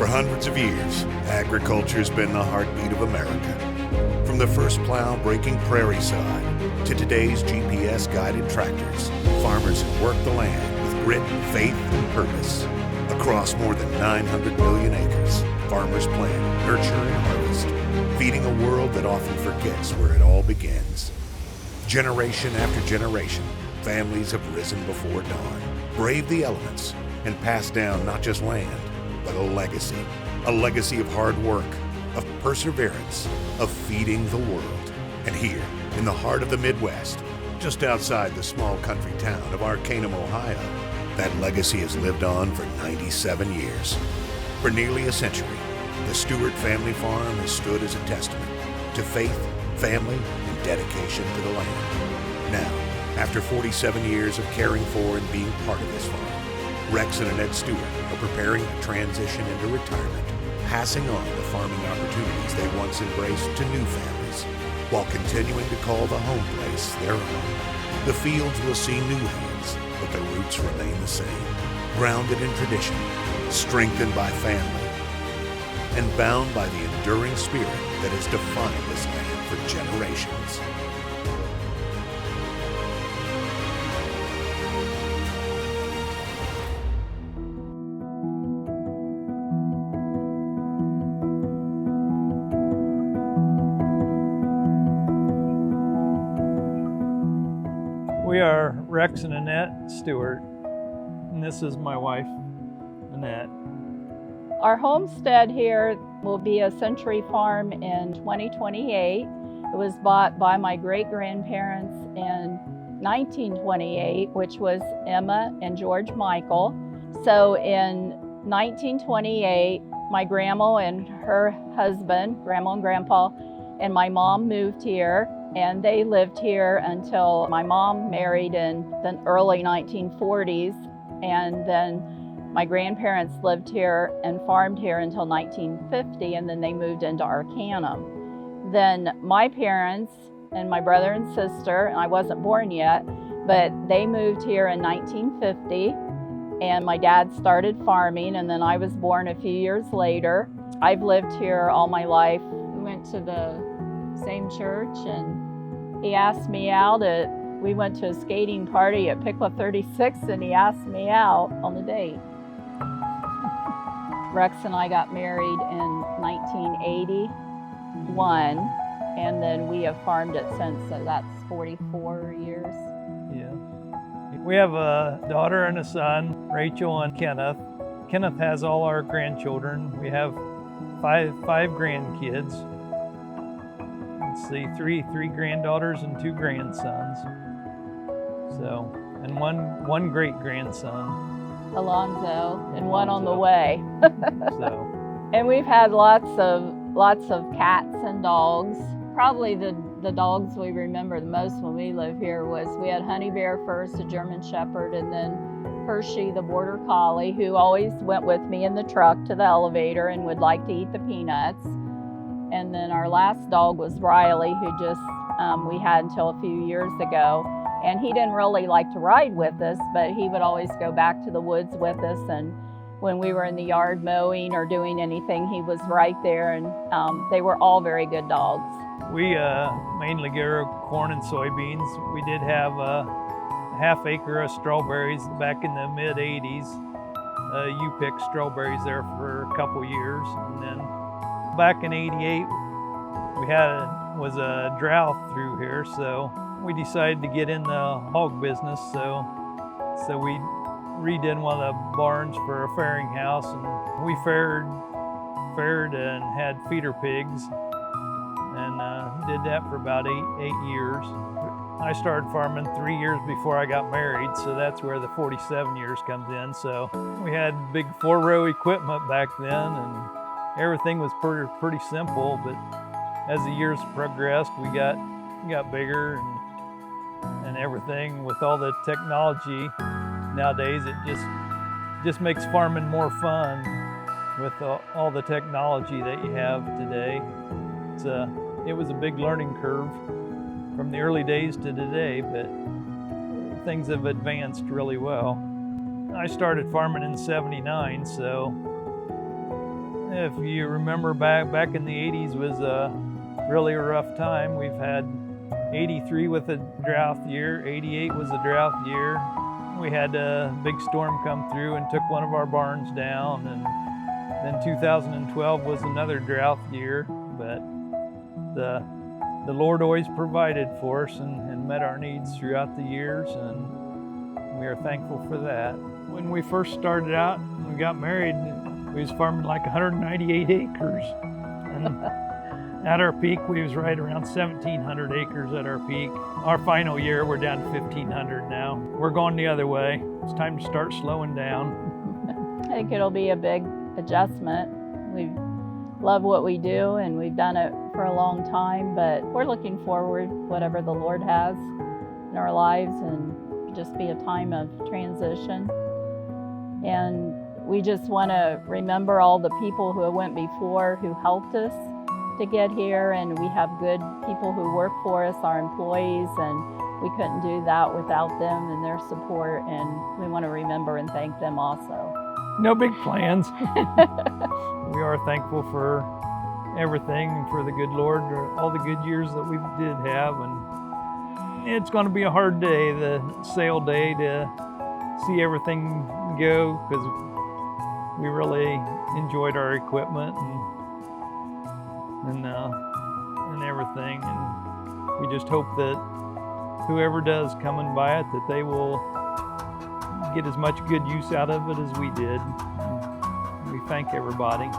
For hundreds of years, agriculture's been the heartbeat of America. From the first plow breaking prairie side to today's GPS-guided tractors, farmers have worked the land with grit, faith, and purpose. Across more than 900 million acres, farmers plant, nurture, and harvest, feeding a world that often forgets where it all begins. Generation after generation, families have risen before dawn, braved the elements, and passed down not just land, but a legacy of hard work, of perseverance, of feeding the world. And here, in the heart of the Midwest, just outside the small country town of Arcanum, Ohio, that legacy has lived on for 97 years. For nearly a century, the Stewart family farm has stood as a testament to faith, family, and dedication to the land. Now, after 47 years of caring for and being part of this farm, Rex and Annette Stewart are preparing to transition into retirement, passing on the farming opportunities they once embraced to new families, while continuing to call the home place their own. The fields will see new hands, but the roots remain the same, grounded in tradition, strengthened by family, and bound by the enduring spirit that has defined this land for generations. We are Rex and Annette Stewart, and this is my wife, Annette. Our homestead here will be a century farm in 2028. It was bought by my great-grandparents in 1928, which was Emma and George Michael. So in 1928, my grandma and her husband, grandma and grandpa, and my mom moved here. And they lived here until my mom married in the early 1940s. And then my grandparents lived here and farmed here until 1950, and then they moved into Arcanum. Then my parents and my brother and sister, and I wasn't born yet, but they moved here in 1950, and my dad started farming, and then I was born a few years later. I've lived here all my life. We went to the same church, and he asked me out we went to a skating party at Pickla 36, and he asked me out on a date. Rex and I got married in 1981, and then we have farmed it since, so that's 44 years. Yeah. We have a daughter and a son, Rachel and Kenneth. Kenneth has all our grandchildren. We have five grandkids. Let's see, three granddaughters and two grandsons. So, and one great grandson, Alonzo, and one on the way. So, and we've had lots of cats and dogs. Probably the dogs we remember the most when we lived here was we had Honey Bear first, a German Shepherd, and then Hershey, the Border Collie, who always went with me in the truck to the elevator and would like to eat the peanuts. And then our last dog was Riley, who just we had until a few years ago. And he didn't really like to ride with us, but he would always go back to the woods with us. And when we were in the yard mowing or doing anything, he was right there. And they were all very good dogs. we mainly grow corn and soybeans. We did have a half acre of strawberries back in the mid-'80s. You picked strawberries there for a couple years, and then back in '88 was a drought through here, so we decided to get in the hog business. So we redid one of the barns for a fairing house, and we faired and had feeder pigs, and did that for about eight years. I started farming 3 years before I got married, so that's where the 47 years comes in. So we had big 4-row equipment back then, and everything was pretty simple. But as the years progressed, we got bigger and everything. With all the technology nowadays, it just makes farming more fun with all the technology that you have today. It was a big learning curve from the early days to today, but things have advanced really well. I started farming in '79, so If you remember back in the 80s was really a rough time. We've had 83 with a drought year, 88 was a drought year. We had a big storm come through and took one of our barns down, and then 2012 was another drought year, but the Lord always provided for us and met our needs throughout the years, and we are thankful for that. When we first started out and we got married, we was farming like 198 acres. And at our peak, we was right around 1,700 acres at our peak. Our final year, we're down to 1,500 now. We're going the other way. It's time to start slowing down. I think it'll be a big adjustment. We love what we do and we've done it for a long time, but we're looking forward whatever the Lord has in our lives, and it'll just be a time of transition. And we just want to remember all the people who went before who helped us to get here, and we have good people who work for us, our employees, and we couldn't do that without them and their support, and we want to remember and thank them also. No big plans. We are thankful for everything and for the good Lord, all the good years that we did have, and it's going to be a hard day, the sale day, to see everything go, because we really enjoyed our equipment and everything, and we just hope that whoever does come and buy it, that they will get as much good use out of it as we did. And we thank everybody.